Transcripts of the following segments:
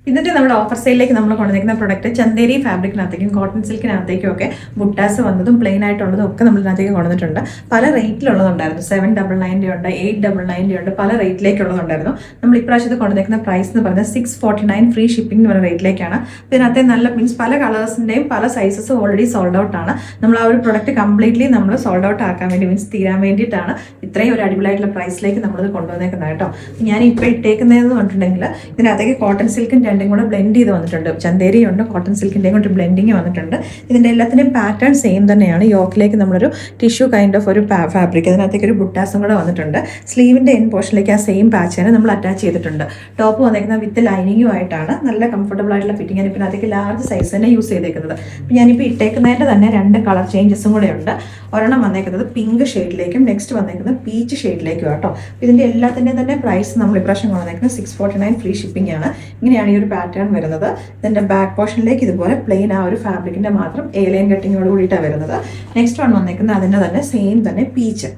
ഇന്നത്തെ നമ്മുടെ ഓഫർ സെയിലേക്ക് നമ്മൾ കൊണ്ടുവന്നിരിക്കുന്ന പ്രൊഡക്റ്റ് ചന്തേരി ഫാബ്രിക്കിനകത്തേക്കും കോട്ടൺ സിൽക്കിനകത്തേക്കും ഒക്കെ ബുട്ടാസ് വന്നതും പ്ലെയിൻ ആയിട്ടുള്ളതും ഒക്കെ നമ്മൾ ഇതിനകത്തേക്ക് കൊണ്ടുവന്നിട്ടുണ്ട്. പല റേറ്റിലുള്ളതുണ്ടായിരുന്നു. 799 ഉണ്ട്, 899 ഉണ്ട്, പല റേറ്റിലേക്കുള്ളതുണ്ടായിരുന്നു. നമ്മൾ ഇപ്രാവശ്യത്തെ കൊണ്ടുവന്നിരിക്കുന്ന പ്രൈസ് എന്ന് പറഞ്ഞാൽ 649 ഫ്രീ ഷിപ്പിംഗ് എന്ന് പറയുന്ന റേറ്റിലേക്കാണ്. ഇതിനകത്തെ നല്ല മീൻസ് പല കളേഴ്സിൻ്റെയും പല സൈസസും ഓൾറെഡി സോൾഡ് ഔട്ട് ആണ്. നമ്മൾ ആ ഒരു പ്രൊഡക്റ്റ് കംപ്ലീറ്റ്ലി നമ്മൾ സോൾഡ് ഔട്ട് ആക്കാൻ വേണ്ടി മീൻസ് തീരാൻ വേണ്ടിയിട്ടാണ് ഇത്രയും ഒരു അടിപൊളിയായിട്ടുള്ള പ്രൈസിലേക്ക് നമ്മളിത് കൊണ്ടുവന്നേക്കുന്നത് കേട്ടോ. ഞാൻ ഇപ്പോൾ ഇട്ടേക്കുന്നതെന്ന് പറഞ്ഞിട്ടുണ്ടെങ്കിൽ ഇതിനകത്തേക്ക് കോട്ടൺ സിൽക്കും രണ്ടും കൂടെ ബ്ലെൻഡ് ചെയ്ത് വന്നിട്ടുണ്ട്. ചന്തേരിയുണ്ട്, കോട്ടൺ സിൽക്കിൻ്റെയും കൊണ്ട് ബ്ലെൻഡിങ് വന്നിട്ടുണ്ട്. ഇതിൻ്റെ എല്ലാത്തിൻ്റെയും പാറ്റേൺ സെയിം തന്നെയാണ്. യോക്കിലേക്ക് നമ്മളൊരു ടിഷ്യൂ കൈൻഡ് ഓഫ് ഒരു ഫാബ്രിക്, അതിനകത്തേക്ക് ഒരു ബുട്ടാസും കൂടെ വന്നിട്ടുണ്ട്. സ്ലീവിൻ്റെ എൻ പോർഷനിലേക്ക് ആ സെയിം പാറ്റേൺ നമ്മൾ അറ്റാച്ച് ചെയ്തിട്ടുണ്ട്. ടോപ്പ് വന്നേക്കുന്നത് വിത്ത് ലൈനിങ്ങും ആയിട്ടാണ്. നല്ല കംഫർട്ടബിൾ ആയിട്ടുള്ള ഫിറ്റിംഗ്. ഞാനിപ്പോൾ അതിനകത്തേക്ക് ലാർജ് സൈസ് തന്നെ യൂസ് ചെയ്തേക്കുന്നത്. ഞാനിപ്പോൾ ഇട്ടേക്കുന്നതിൻ്റെ തന്നെ 2 കളർ ചേഞ്ചസും കൂടെ ഉണ്ട്. ഒരെണ്ണം വന്നേക്കുന്നത് പിങ്ക് ഷെയ്ഡിലേക്കും നെക്സ്റ്റ് വന്നേക്കുന്നത് പീച്ച് ഷെയ്ഡിലേക്കും കേട്ടോ. ഇതിൻ്റെ എല്ലാത്തിൻ്റെയും തന്നെ പ്രൈസ് നമ്മൾ ഇപ്രാവശ്യം വന്നേക്കുന്നത് 649 ഫ്രീ ഷിപ്പിംഗ് ആണ്. ഇങ്ങനെയാണ് ഈ ഒരു പാറ്റേൺ വരുന്നത്. ഇതിൻ്റെ ബാക്ക് പോർഷനിലേക്ക് ഇതുപോലെ പ്ലെയിൻ ആ ഒരു ഫാബ്രിക്കിൻ്റെ മാത്രം എയർലൈൻ കട്ടിങ്ങോട് കൂടിയിട്ടാണ് വരുന്നത്. നെക്സ്റ്റ് വൺ വന്നേക്കുന്നത് അതിൻ്റെ തന്നെ സെയിം തന്നെ പീച്ച്.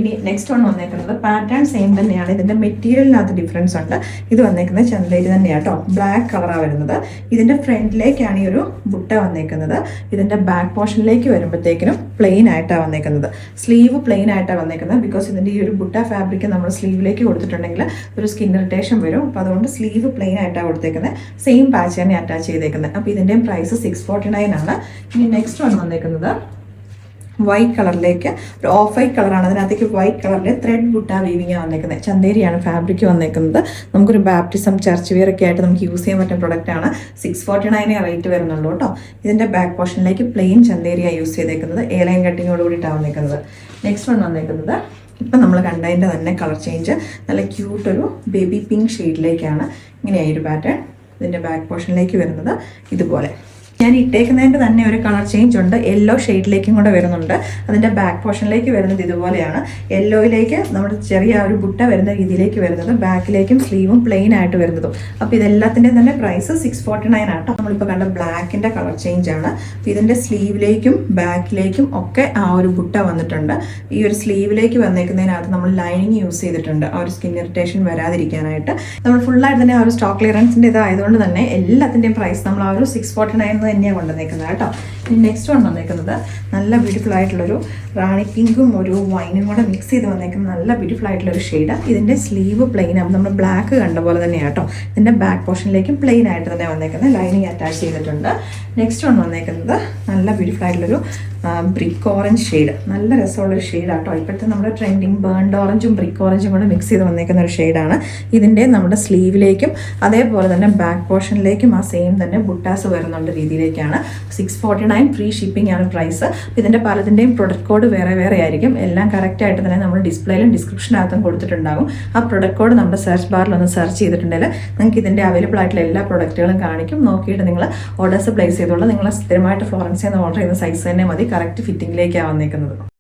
ഇനി നെക്സ്റ്റ് വൺ വന്നേക്കുന്നത് പാറ്റേൺ സെയിം തന്നെയാണ്. ഇതിൻ്റെ മെറ്റീരിയലിനകത്ത് ഡിഫറൻസ് ഉണ്ട്. ഇത് വന്നേക്കുന്നത് ചന്തേരി തന്നെയാണ് കേട്ടോ. ബ്ലാക്ക് കളറാണ് വരുന്നത്. ഇതിൻ്റെ ഫ്രണ്ടിലേക്കാണ് ഈ ഒരു ബുട്ട വന്നേക്കുന്നത്. ഇതിൻ്റെ ബാക്ക് പോർഷനിലേക്ക് വരുമ്പോഴത്തേക്കിനും പ്ലെയിൻ ആയിട്ടാണ് വന്നേക്കുന്നത്. സ്ലീവ് പ്ലെയിൻ ആയിട്ടാണ് വന്നേക്കുന്നത്. ബിക്കോസ് ഇതിൻ്റെ ഈ ഒരു ബുട്ട ഫാബ്രിക് നമ്മൾ സ്ലീവിലേക്ക് കൊടുത്തിട്ടുണ്ടെങ്കിൽ ഒരു സ്കിൻ ഇറിറ്റേഷൻ വരും. അപ്പോൾ അതുകൊണ്ട് സ്ലീവ് പ്ലെയിൻ ആയിട്ടാണ് കൊടുത്തേക്കുന്നത്. സെയിം പാച്ച് തന്നെ അറ്റാച്ച് ചെയ്തേക്കുന്നത്. അപ്പോൾ ഇതിൻ്റെയും പ്രൈസ് 649 ആണ്. ഇനി നെക്സ്റ്റ് വൺ വന്നേക്കുന്നത് വൈറ്റ് കളറിലേക്ക് ഒരു ഓഫ് വൈറ്റ് കളറാണ്. അതിനകത്തേക്ക് വൈറ്റ് കളറിൽ ത്രെഡ് ബുട്ട വീവിങ് വന്നേക്കുന്നത്. ചന്തേരിയാണ് ഫാബ്രിക് വന്നേക്കുന്നത്. നമുക്കൊരു ബാപ്റ്റിസം ചർച്ച് വെയർ ഒക്കെ ആയിട്ട് നമുക്ക് യൂസ് ചെയ്യാൻ പറ്റുന്ന പ്രൊഡക്റ്റാണ്. 649 റേറ്റ് വരുന്നുള്ളൂ കേട്ടോ. ഇതിൻ്റെ ബാക്ക് പോർഷനിലേക്ക് പ്ലെയിൻ ചന്തേരിയാണ് യൂസ് ചെയ്തേക്കുന്നത്. എ ലൈൻ കട്ടിങ്ങോട് കൂടിയിട്ടാണ് വന്നേക്കുന്നത്. നെക്സ്റ്റ് വൺ വന്നേക്കുന്നത് ഇപ്പം നമ്മൾ കണ്ടതിൻ്റെ തന്നെ കളർ ചേഞ്ച് നല്ല ക്യൂട്ടൊരു ബേബി പിങ്ക് ഷെയ്ഡിലേക്കാണ്. ഇങ്ങനെയായി ഒരു പാറ്റേൺ. ഇതിൻ്റെ ബാക്ക് പോർഷനിലേക്ക് വരുന്നത് ഇതുപോലെ. ഞാൻ ഇട്ടേക്കുന്നതിൻ്റെ തന്നെ ഒരു കളർ ചേഞ്ച് ഉണ്ട്. യെല്ലോ ഷെയ്ഡിലേക്കും കൂടെ വരുന്നുണ്ട്. അതിൻ്റെ ബാക്ക് പോർഷനിലേക്ക് വരുന്നത് ഇതുപോലെയാണ്. യെല്ലോയിലേക്ക് നമ്മുടെ ചെറിയ ഒരു ബുട്ട വരുന്ന രീതിയിലേക്ക് വരുന്നത്. ബാക്കിലേക്കും സ്ലീവും പ്ലെയിൻ ആയിട്ട് വരുന്നതും. അപ്പോൾ ഇതെല്ലാത്തിൻ്റെയും തന്നെ പ്രൈസ് 649 ആട്ടോ. നമ്മളിപ്പോൾ കണ്ട ബ്ലാക്കിൻ്റെ കളർ ചേഞ്ച് ആണ്. അപ്പോൾ ഇതിൻ്റെ സ്ലീവിലേക്കും ബാക്കിലേക്കും ഒക്കെ ആ ഒരു ബുട്ട വന്നിട്ടുണ്ട്. ഈ ഒരു സ്ലീവിലേക്ക് വന്നേക്കുന്നതിനകത്ത് നമ്മൾ ലൈനിങ് യൂസ് ചെയ്തിട്ടുണ്ട്. ആ ഒരു സ്കിൻ ഇറിറ്റേഷൻ വരാതിരിക്കാനായിട്ട്. നമ്മൾ ഫുള്ളായിട്ട് തന്നെ ആ ഒരു സ്റ്റോക്ക് ക്ലിയറൻസിൻ്റെ ഇതായതുകൊണ്ട് തന്നെ എല്ലാത്തിൻ്റെയും പ്രൈസ് നമ്മൾ ആ ഒരു 649 തന്നെയാണ് കൊണ്ടുവന്നേക്കുന്നത് കേട്ടോ. നെക്സ്റ്റ് വൺ വന്നേക്കുന്നത് നല്ല ബ്യൂട്ടിഫുൾ ആയിട്ടുള്ളൊരു റാണി പിങ്കും ഒരു വൈനും കൂടെ മിക്സ് ചെയ്ത് വന്നേക്കുന്ന നല്ല ബ്യൂട്ടിഫുൾ ആയിട്ടുള്ളൊരു ഷെയ്ഡ്. ഇതിൻ്റെ സ്ലീവ് പ്ലെയിൻ ആകുമ്പോൾ നമ്മൾ ബ്ലാക്ക് കണ്ട പോലെ തന്നെയാണ് കേട്ടോ. ഇതിൻ്റെ ബാക്ക് പോർഷനിലേക്കും പ്ലെയിൻ ആയിട്ട് തന്നെ വന്നേക്കുന്നത്. ലൈനിങ് അറ്റാച്ച് ചെയ്തിട്ടുണ്ട്. നെക്സ്റ്റ് വൺ വന്നേക്കുന്നത് നല്ല ബ്യൂട്ടിഫുൾ ആയിട്ടുള്ളൊരു ബ്രിക്ക് ഓറഞ്ച് ഷെയ്ഡ്. നല്ല രസമുള്ളൊരു ഷെയ്ഡാട്ടോ. ഇപ്പോഴത്തെ നമ്മുടെ ട്രെൻഡിങ് ബേൺഡ് ഓറഞ്ചും ബ്രിക്ക് ഓറഞ്ചും കൂടെ മിക്സ് ചെയ്ത് വന്നേക്കുന്ന ഒരു ഷെയ്ഡാണ്. ഇതിൻ്റെ നമ്മുടെ സ്ലീവിലേക്കും അതേപോലെ തന്നെ ബാക്ക് പോർഷനിലേക്കും ആ സെയിം തന്നെ ബുട്ടാസ് വരുന്നുണ്ട് രീതിയിലേക്കാണ്. 649 ഫ്രീ ഷിപ്പിംഗ് ആണ് പ്രൈസ്. ഇതിൻ്റെ പലതിൻ്റെയും പ്രൊഡക്റ്റ് കോഡ് വേറെ വേറെ ആയിരിക്കും. എല്ലാം കറക്റ്റായിട്ട് തന്നെ നമ്മൾ ഡിസ്പ്ലേയിലും ഡിസ്ക്രിപ്ഷനകത്തും കൊടുത്തിട്ടുണ്ടാകും. ആ പ്രൊഡക്റ്റ് കോഡ് നമ്മുടെ സെർച്ച് ബാറിൽ ഒന്ന് സെർച്ച് ചെയ്തിട്ടുണ്ടെങ്കിൽ നിങ്ങൾക്ക് ഇതിൻ്റെ അവൈലബിൾ ആയിട്ടുള്ള എല്ലാ പ്രൊഡക്റ്റുകളും കാണിക്കും. നോക്കിയിട്ട് നിങ്ങൾ ഓർഡേഴ്സ് പ്ലേസ് ചെയ്തോളൂ. നിങ്ങൾ സ്ഥിരമായിട്ട് ഫ്ലോറൻസിൽ നിന്ന് ഓർഡർ ചെയ്യുന്ന സൈസ് തന്നെ മതി. കറക്റ്റ് ഫിറ്റിംഗിലേക്കാണ് വന്നേക്കുന്നത്.